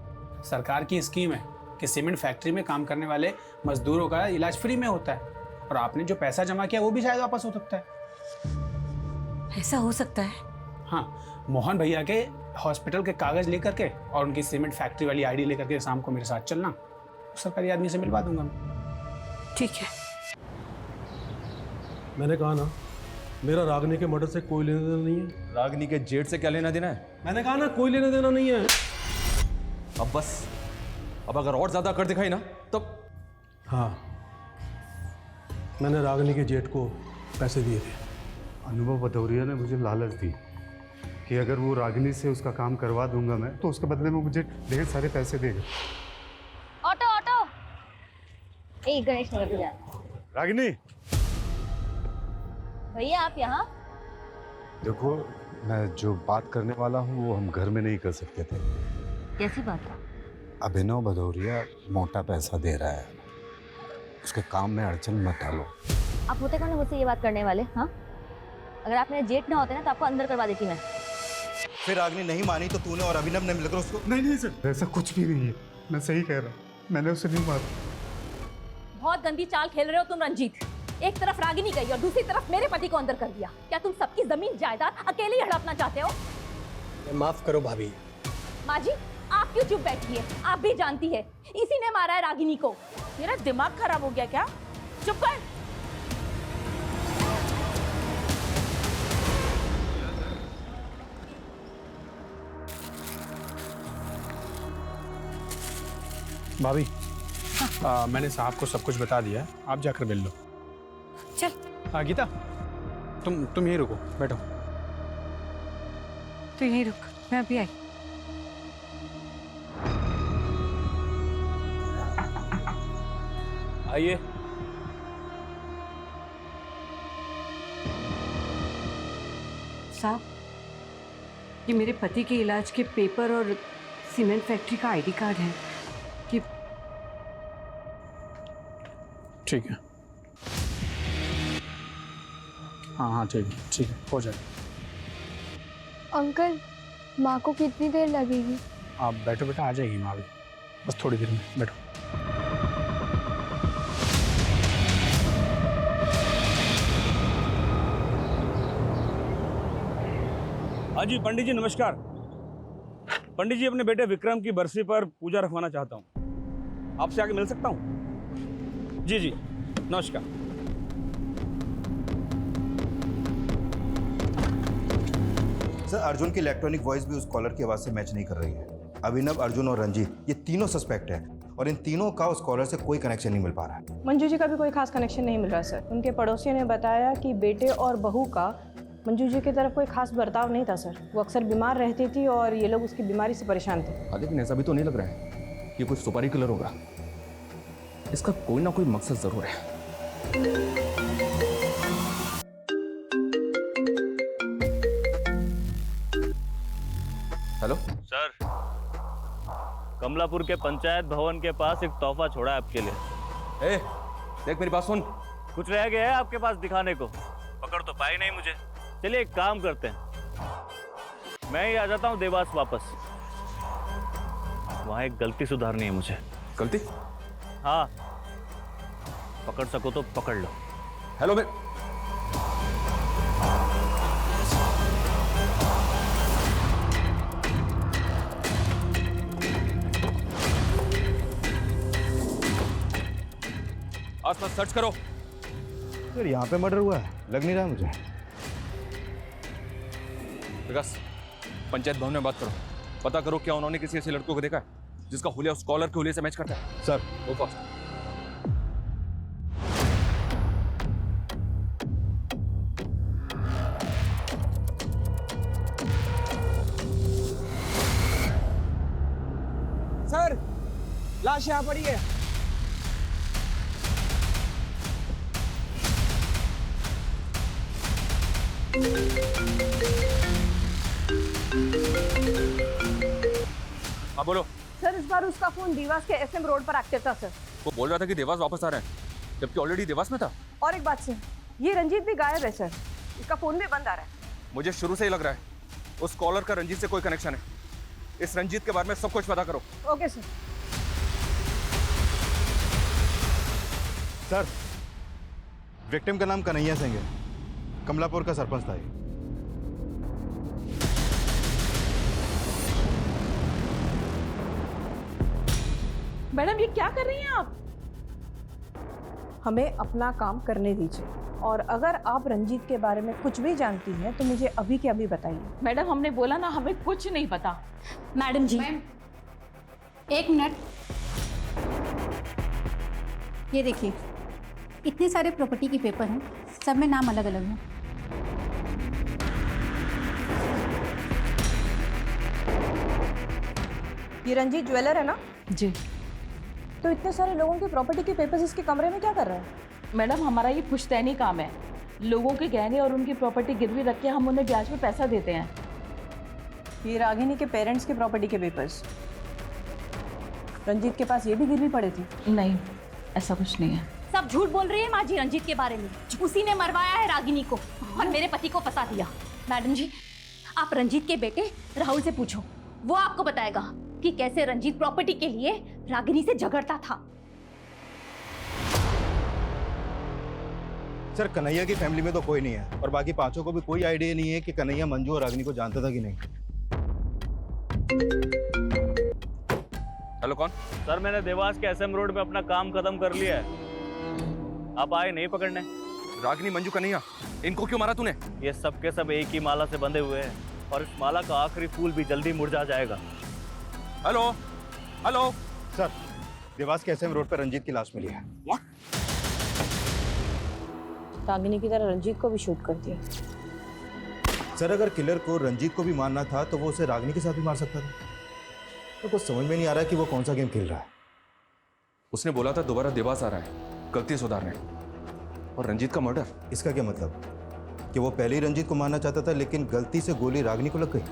सरकार की स्कीम है कि सीमेंट फैक्ट्री में काम करने वाले मजदूरों का इलाज फ्री में होता है और आपने जो पैसा जमा किया वो भी शायद वापस हो सकता है। ऐसा हो सकता है? हाँ, मोहन भैया के हॉस्पिटल के कागज लेकर के और उनकी सीमेंट फैक्ट्री वाली आईडी लेकर के शाम को मेरे साथ चलना, सरकारी आदमी से मिलवा दूंगा मैं। ठीक है। मैंने कहा ना, मेरा रागिनी के मर्डर से कोई लेना देना नहीं है। रागिनी के जेठ से क्या लेना देना है? मैंने कहा ना, कोई लेना देना नहीं है। अब बस, अब अगर और ज्यादा कर दिखाई ना तब। हाँ, मैंने रागिनी के जेठ को पैसे दिए थे। अनुभव भदौरिया ने मुझे लालच दी कि अगर वो रागिनी से उसका काम करवा दूंगा मैं, तो उसके बदले में मुझे ढेर सारे पैसे देगा। ऑटो ऑटो, एक गणेश नगर पे जाना। रागिनी, भैया आप यहाँ? देखो मैं जो बात करने वाला हूँ वो हम घर में नहीं कर सकते थे। कैसी बात है? अभिनव भदौरिया मोटा पैसा दे रहा है, उसके काम में अड़चन मत डालो। आप होते कौन है मुझसे ये बात करने वाले? हाँ, अगर आप मेरे जेठ ना होते ना तो आपको अंदर करवा देती मैं। फिर रागिनी नहीं मानी तो तूने और अभिनव ने मिलकर उसको। नहीं सर, ऐसा कुछ भी नहीं है, मैं सही कह रहा हूँ, मैंने उसे नहीं मारा। बहुत गंदी चाल खेल रहे हो तुम रंजीत। एक तरफ रागिनी गई और दूसरी तरफ मेरे पति को अंदर कर दिया। क्या तुम सबकी जमीन जायदाद अकेले ही हड़पना चाहते हो? माफ करो भाभी। माँ जी, आप क्यों चुप बैठी है? आप भी जानती है इसी ने मारा है रागिनी को। मेरा दिमाग खराब हो गया क्या? चुप कर। भाभी, मैंने साहब को सब कुछ बता दिया है, आप जाकर मिल लो। चल। गीता, तुम यहीं रुको, बैठो। तो यहीं रुक, मैं अभी आई। आइए। साहब, ये मेरे पति के इलाज के पेपर और सीमेंट फैक्ट्री का आईडी कार्ड है। कि ठीक है। हाँ ठीक है, हो जाएगा। अंकल, माँ को कितनी देर लगेगी? आप बैठो बेटा, आ जाएगी माँ भी, बस थोड़ी देर में, बैठो। हाँ जी पंडित जी, नमस्कार। पंडित जी, अपने बेटे विक्रम की बरसी पर पूजा रखवाना चाहता हूँ, आपसे आके मिल सकता हूँ? जी, नमस्कार। सर, अर्जुन की इलेक्ट्रॉनिक वॉइस भी उस कॉलर की आवाज़ से मैच नहीं कर रही है। अभिनव, अर्जुन और रंजीत, ये तीनों सस्पेक्ट हैं और इन तीनों का उस कॉलर से कोई कनेक्शन नहीं मिल पा रहा है। मंजू जी का भी कोई खास कनेक्शन नहीं मिल रहा सर। उनके पड़ोसियों ने बताया कि बेटे और बहू का मंजू जी की तरफ कोई खास बर्ताव नहीं था सर। वो अक्सर बीमार रहती थी और ये लोग उसकी बीमारी से परेशान थे। हाँ, लेकिन ऐसा भी तो नहीं लग रहा है कि कोई सुपारी किलर होगा। इसका कोई ना कोई मकसद जरूर है। हेलो सर, कमलापुर के पंचायत भवन के पास एक तोहफा छोड़ा है आपके लिए। ए, देख मेरी बात सुन। कुछ रह गया है आपके पास दिखाने को? पकड़ तो पाई नहीं मुझे। चलिए एक काम करते हैं, मैं ही आ जाता हूँ देवास वापस। वहाँ एक गलती सुधारनी है मुझे। गलती? हाँ, पकड़ सको तो पकड़ लो। हेलो मैं आसपास सर्च करो। सर, यहाँ पे मर्डर हुआ है, लग नहीं रहा है मुझे। विकास, पंचायत भवन में बात करो, पता करो क्या उन्होंने किसी ऐसे लड़कों को देखा है जिसका हुलिया उस कॉलर के हुलिये से मैच करता है। सर, वो फास्ट। सर, लाश यहाँ पड़ी है। हाँ बोलो। सर, इस बार उसका फोन देवास के एसएम रोड पर एक्टिव था सर। वो बोल रहा था कि देवास वापस आ रहे हैं, जबकि ऑलरेडी देवास में था। और एक बात सर, ये रंजीत भी गायब है सर। इसका फोन भी बंद आ रहा है। मुझे शुरू से ही लग रहा है उस कॉलर का रंजीत से कोई कनेक्शन है। इस रंजीत के बारे में सब कुछ पता करो। Okay sir. सर, विक्टिम का नाम कन्हैया सिंह है, कमलापुर का सरपंच था ये। मैडम, ये क्या कर रही हैं आप? हमें अपना काम करने दीजिए, और अगर आप रंजीत के बारे में कुछ भी जानती हैं तो मुझे अभी के अभी बताइए। मैडम, हमने बोला ना, हमें कुछ नहीं पता। मैडम जी, एक मिनट। ये देखिए, इतने सारे प्रॉपर्टी के पेपर हैं, सब में नाम अलग अलग हैं। ये रंजीत ज्वेलर है ना? जी। तो इतने सारे लोगों की प्रॉपर्टी के पेपर्स इसके कमरे में क्या कर रहा है? मैडम, हमारा ये पुश्तैनी काम है। लोगों के गहने और उनकी प्रॉपर्टी गिरवी रख के हम उन्हें ब्याज में पैसा देते हैं। ये रागिनी के पेरेंट्स के प्रॉपर्टी के पेपर्स रंजीत के पास ये भी गिरवी पड़े थे? नहीं, ऐसा कुछ नहीं है। सब झूठ बोल रही है माँ जी रंजीत के बारे में। उसी ने मरवाया है रागिनी को और मेरे पति को फंसा दिया। मैडम जी, आप रंजीत के बेटे राहुल से पूछो, वो आपको बताएगा कि कैसे रंजीत प्रॉपर्टी के लिए रागिनी से झगड़ता था। सर, कन्हैया की फैमिली में तो कोई नहीं है और बाकी पांचों को भी कोई आइडिया नहीं है कि कन्हैया मंजू और रागिनी को जानता था कि नहीं। हेलो, कौन? सर, मैंने देवास के एसएम रोड पे अपना काम खत्म कर लिया है। आप आए नहीं पकड़ने? रागिनी, मंजू, कन्हैया, इनको क्यों मारा तूने? ये सब के सब एक ही माला से बंधे हुए हैं और इस माला का आखिरी फूल भी जल्दी मुरझा जाएगा। हेलो हेलो सर, देवास के एसएम रोड पर रंजीत की लाश मिली है। रागिनी की तरह रंजीत को भी शूट कर दिया। सर, अगर किलर को रंजीत को भी मारना था तो वो उसे रागिनी के साथ भी मार सकता था। तो कुछ समझ में नहीं आ रहा कि वो कौन सा गेम खेल रहा है। उसने बोला था दोबारा देवास आ रहा है गलती सुधारने, और रंजीत का मर्डर। इसका क्या मतलब? कि वो पहले ही रंजीत को मारना चाहता था लेकिन गलती से गोली रागिनी को लग गई।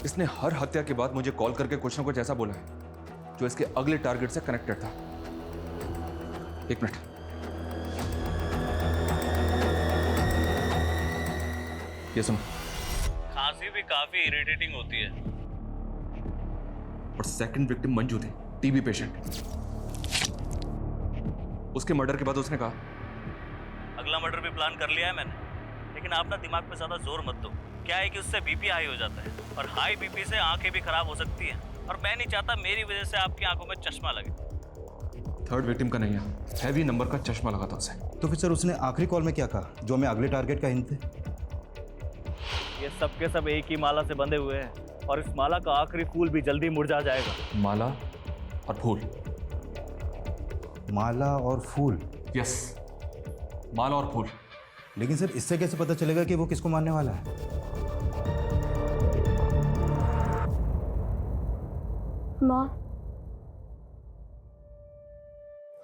इसने हर हत्या के बाद मुझे कॉल करके कुछ ना कुछ ऐसा बोला है जो इसके अगले टारगेट से कनेक्टेड था। एक मिनट। ये सुनो। खांसी भी काफी इरिटेटिंग होती है। और सेकंड विक्टिम मंजू थी, टीबी पेशेंट। उसके मर्डर के बाद उसने कहा अगला मर्डर भी प्लान कर लिया है मैंने, लेकिन आप ना दिमाग पे ज्यादा जोर मत दो। क्या है कि उससे बीपी हाई हो जाता है और हाई बीपी से आंखें भी खराब हो सकती हैं, और मैं नहीं चाहता मेरी वजह से आपकी आंखों में चश्मा लगे। थर्ड विक्टिम का नहीं है, हैवी नंबर का चश्मा लगा था उसे। तो फिर सर उसने आखिरी कॉल में क्या कहा जो हमें अगले टारगेट का हिंट थे? ये सब के सब एक ही माला से बंधे हुए हैं और इस माला का आखिरी फूल भी जल्दी मुरझा जाएगा। माला और फूल। माला और फूल? यस, माला और फूल। लेकिन सर इससे कैसे पता चलेगा कि वो किसको मारने वाला है? माँ,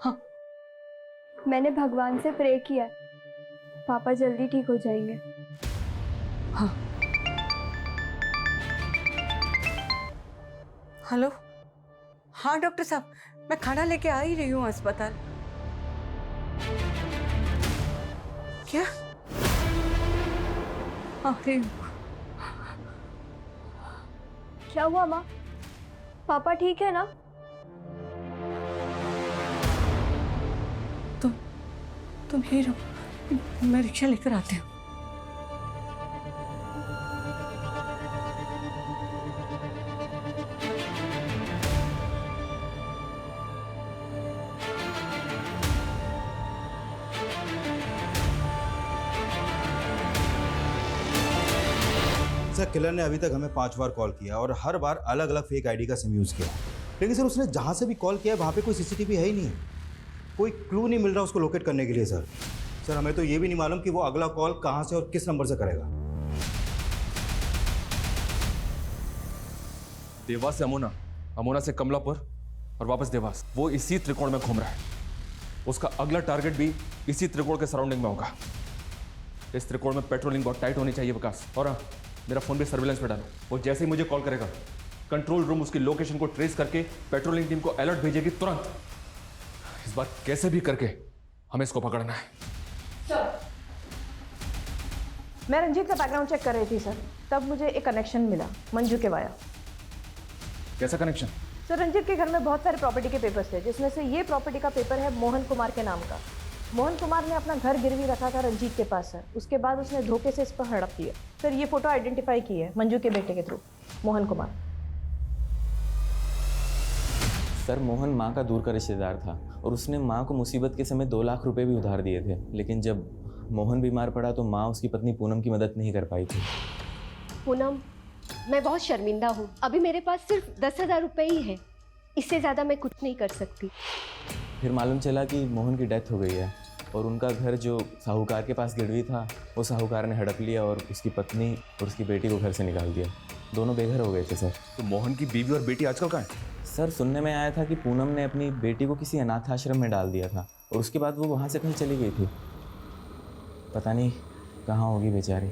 हाँ, मैंने भगवान से प्रे किया है, पापा जल्दी ठीक हो जाएंगे। हाँ। हेलो, हाँ डॉक्टर साहब, मैं खाना लेके आ ही रही हूँ अस्पताल। क्या? अरे क्या हुआ माँ? पापा ठीक है ना? तुम यही रहो, मैं रिक्शा लेकर आती हूँ। सर, किलर ने अभी तक हमें 5 बार कॉल किया और हर बार अलग अलग फेक आईडी का सिम यूज किया। लेकिन सर उसने जहां से भी कॉल किया है वहां पे कोई सीसीटीवी है ही नहीं। कोई क्लू नहीं मिल रहा उसको लोकेट करने के लिए। सर हमें तो ये भी नहीं मालूम कि वो अगला कॉल कहां से और किस नंबर से करेगा। देवास से अमोना, अमोना से कमलापुर और वापस देवास। वो इसी त्रिकोण में घूम रहा है। उसका अगला टारगेट भी इसी त्रिकोण के सराउंडिंग में होगा। इस त्रिकोण में पेट्रोलिंग बहुत टाइट होनी चाहिए विकास। और हाँ, मेरा फोन भी सर्विलेंस पे डालो। वो जैसे ही मुझे कॉल करेगा कंट्रोल रूम उसकी लोकेशन को ट्रेस करके पेट्रोलिंग टीम को अलर्ट भेजेगी तुरंत। इस बार कैसे भी करके हमें इसको पकड़ना है। सर, मैं रंजीत का बैकग्राउंड चेक कर रही थी सर, तब मुझे एक कनेक्शन मिला मंजू के वाया। कैसा कनेक्शन? सर, रंजीत के घर में बहुत सारे प्रॉपर्टी के पेपर्स थे, जिसमें से ये प्रॉपर्टी का पेपर है मोहन कुमार के नाम का। मोहन कुमार ने अपना घर गिरवी रखा था रंजीत के पास सर। उसके बाद उसने धोखे से इस पर हड़प लिया सर। ये फोटो आइडेंटिफाई की है मंजू के बेटे के थ्रू, मोहन कुमार। सर, मोहन माँ का दूर का रिश्तेदार था और उसने माँ को मुसीबत के समय 2 लाख रुपए भी उधार दिए थे। लेकिन जब मोहन बीमार पड़ा तो माँ उसकी पत्नी पूनम की मदद नहीं कर पाई थी। पूनम, मैं बहुत शर्मिंदा हूँ। अभी मेरे पास सिर्फ 10,000 रुपये ही है, इससे ज़्यादा मैं कुछ नहीं कर सकती। फिर मालूम चला कि मोहन की डेथ हो गई है और उनका घर जो साहूकार के पास गिरवी था वो साहूकार ने हड़प लिया और उसकी पत्नी और उसकी बेटी को घर से निकाल दिया। दोनों बेघर हो गए थे सर। तो मोहन की बीवी और बेटी आजकल कहाँ है? सर सुनने में आया था कि पूनम ने अपनी बेटी को किसी अनाथ आश्रम में डाल दिया था और उसके बाद वो वहाँ से कहीं चली गई थी। पता नहीं कहाँ होगी बेचारी।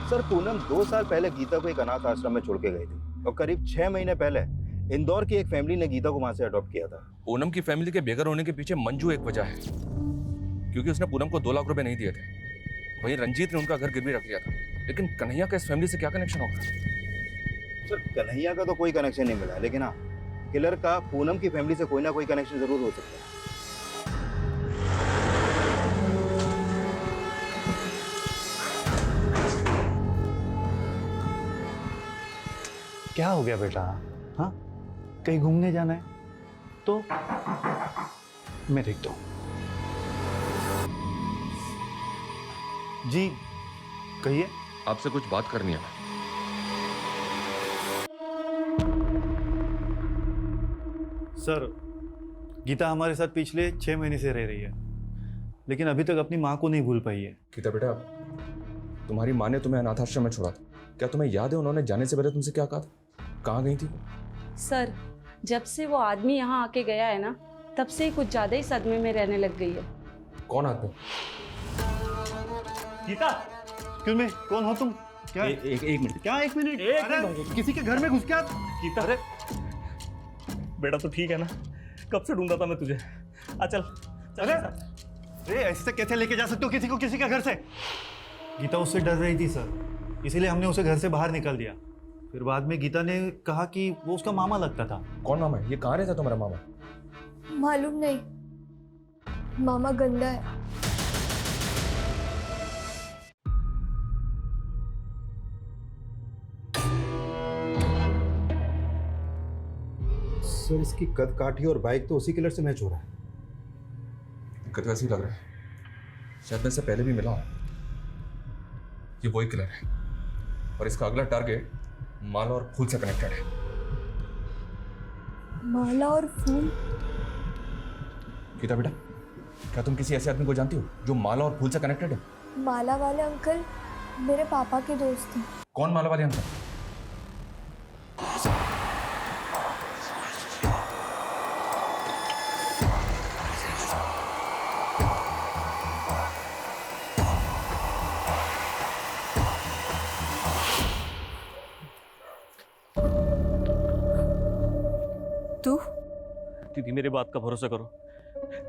सर पूनम 2 साल पहले गीता को एक अनाथ आश्रम में छोड़ के गई थी और करीब 6 महीने पहले इंदौर की एक फैमिली ने गीता को वहां से अडॉप्ट किया था। पूनम की फैमिली के बेघर होने के पीछे मंजू एक वजह है, क्योंकि उसने पूनम को 2 लाख रुपए नहीं दिए थे। वहीं रंजीत ने उनका घर गिरवी रख लिया था। लेकिन कन्हैया का इस फैमिली से क्या कनेक्शन होगा? सर कन्हैया का तो कोई कनेक्शन नहीं मिला, लेकिन हाँ किलर का पूनम की फैमिली से कोई ना कोई कनेक्शन जरूर हो सकता है। क्या हो गया बेटा? हाँ, कहीं घूमने जाना है तो मैं देखता हूँ। जी कहिए। आपसे कुछ बात करनी है। सर गीता हमारे साथ पिछले 6 महीने से रह रही है, लेकिन अभी तक अपनी माँ को नहीं भूल पाई है। गीता बेटा, तुम्हारी माँ ने तुम्हें अनाथाश्रम में छोड़ा था, क्या तुम्हें याद है उन्होंने जाने से पहले तुमसे क्या कहा था? कहाँ गई थी? सर जब से वो आदमी यहाँ आके गया है ना, तब से ही कुछ ज्यादा ही सदमे में रहने लग गई है। कौन आदमी? गीता, क्यों में कौन हो तुम? क्या एक मिनट। क्या 1 मिनट? अरे किसी के घर में घुस क्या? गीता, अरे बेटा तो ठीक है ना? कब से ढूंढा था मैं तुझे। चल। अरे ऐसे कैसे लेके जा सकते हो किसी को किसी के घर से? गीता उससे डर रही थी सर, इसीलिए हमने उसे घर से बाहर निकाल दिया। फिर बाद में गीता ने कहा कि वो उसका मामा लगता था। कौन मामा है? ये कहाँ रहता तुम्हारा मामा? मालूम नहीं, मामा गंदा है। सर इसकी कद काठी और बाइक तो उसी किलर से मैच हो रहा है। दिक्कत वैसी लग रहा है, शायद मैं इससे पहले भी मिला हूँ। ये वही किलर है और इसका अगला टारगेट माला और फूल से कनेक्टेड है। माला और फूल? गीता बेटा, क्या तुम किसी ऐसे आदमी को जानती हो जो माला और फूल से कनेक्टेड है? माला वाले अंकल मेरे पापा के दोस्त थे। कौन माला वाले अंकल? दीदी मेरे बात का भरोसा करो,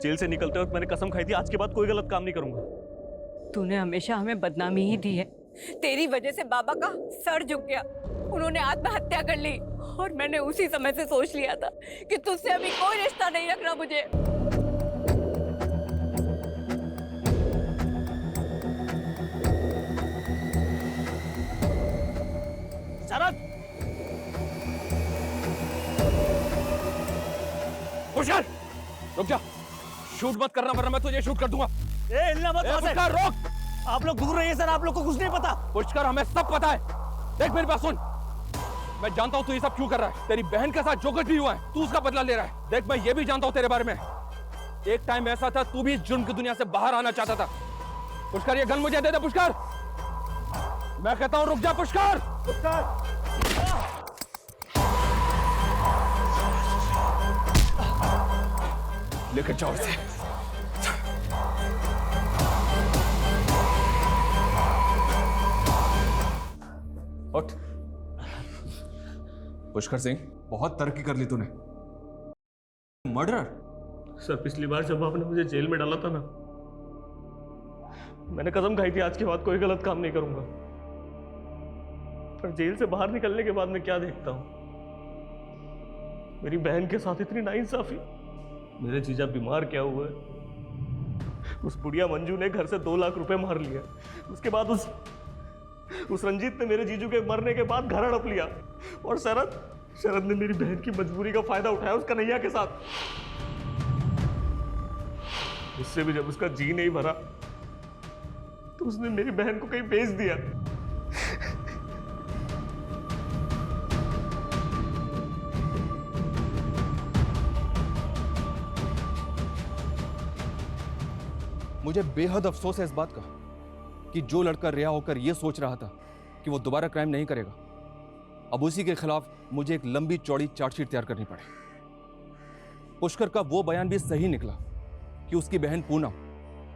जेल से निकलते वक्त मैंने कसम खाई थी आज के बाद कोई गलत काम नहीं करूंगा। तूने हमेशा हमें बदनामी ही दी है। तेरी वजह से बाबा का सर झुक गया, उन्होंने आत्महत्या कर ली और मैंने उसी समय से सोच लिया था कि तुझसे अभी कोई रिश्ता नहीं रखना मुझे। शरद! पुष्कर, रुक जा, शूट मत करना वरना मैं तुझे शूट कर दूंगा। हिलना मत। पुष्कर रोक! आप लोग दूर रहिए सर, आप लोग को कुछ नहीं पता। पुष्कर हमें सब पता है। देख मेरी बात सुन, मैं जानता हूँ तू ये सब क्यों कर रहा है। तेरी बहन के साथ जो कुछ भी हुआ है तू उसका बदला ले रहा है। देख मैं ये भी जानता हूँ तेरे बारे में, एक टाइम ऐसा था तू भी इस जुर्म की दुनिया से बाहर आना चाहता था। पुष्कर ये गन मुझे दे दे। पुष्कर मैं कहता हूँ रुक जा। पुष्कर, पुष्कर लेकर जाओ इसे। उठ। पुष्कर सिंह, बहुत तरक्की कर ली तूने। मर्डरर? सर पिछली बार जब आपने मुझे जेल में डाला था ना, मैंने कसम खाई थी आज के बाद कोई गलत काम नहीं करूंगा। पर जेल से बाहर निकलने के बाद मैं क्या देखता हूं, मेरी बहन के साथ इतनी नाइंसाफी। मेरे जीजा बीमार क्या हुए, उस बुढ़िया मंजू ने घर से 2 लाख रुपए मार लिया। उसके बाद उस रंजीत ने मेरे जीजू के मरने के बाद घर हड़प लिया। और शरद ने मेरी बहन की मजबूरी का फायदा उठाया उस कन्हैया के साथ। उससे भी जब उसका जी नहीं भरा तो उसने मेरी बहन को कहीं बेच दिया। मुझे बेहद अफसोस है इस बात का कि जो लड़का रिहा होकर यह सोच रहा था कि वो दोबारा क्राइम नहीं करेगा, अब उसी के खिलाफ मुझे एक लंबी चौड़ी चार्जशीट तैयार करनी पड़ी। पुष्कर का वो बयान भी सही निकला कि उसकी बहन पूनम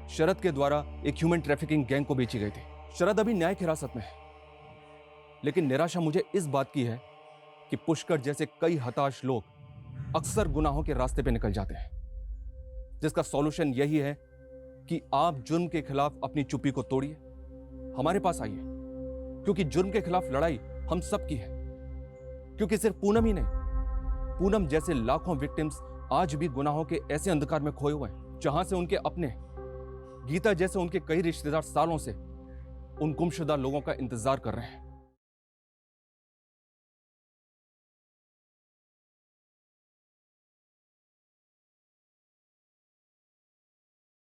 शरद के द्वारा एक ह्यूमन ट्रैफिकिंग गैंग को बेची गई थी। शरद अभी न्यायिक हिरासत में है, लेकिन निराशा मुझे इस बात की है कि पुष्कर जैसे कई हताश लोग अक्सर गुनाहों के रास्ते पे निकल जाते हैं, जिसका सॉल्यूशन यही है कि आप जुर्म के खिलाफ अपनी चुप्पी को तोड़िए, हमारे पास आइए, क्योंकि जुर्म के खिलाफ लड़ाई हम सब की है। क्योंकि सिर्फ पूनम ही नहीं, पूनम जैसे लाखों विक्टिम्स आज भी गुनाहों के ऐसे अंधकार में खोए हुए हैं जहां से उनके अपने, गीता जैसे उनके कई रिश्तेदार सालों से उन गुमशुदा लोगों का इंतजार कर रहे हैं।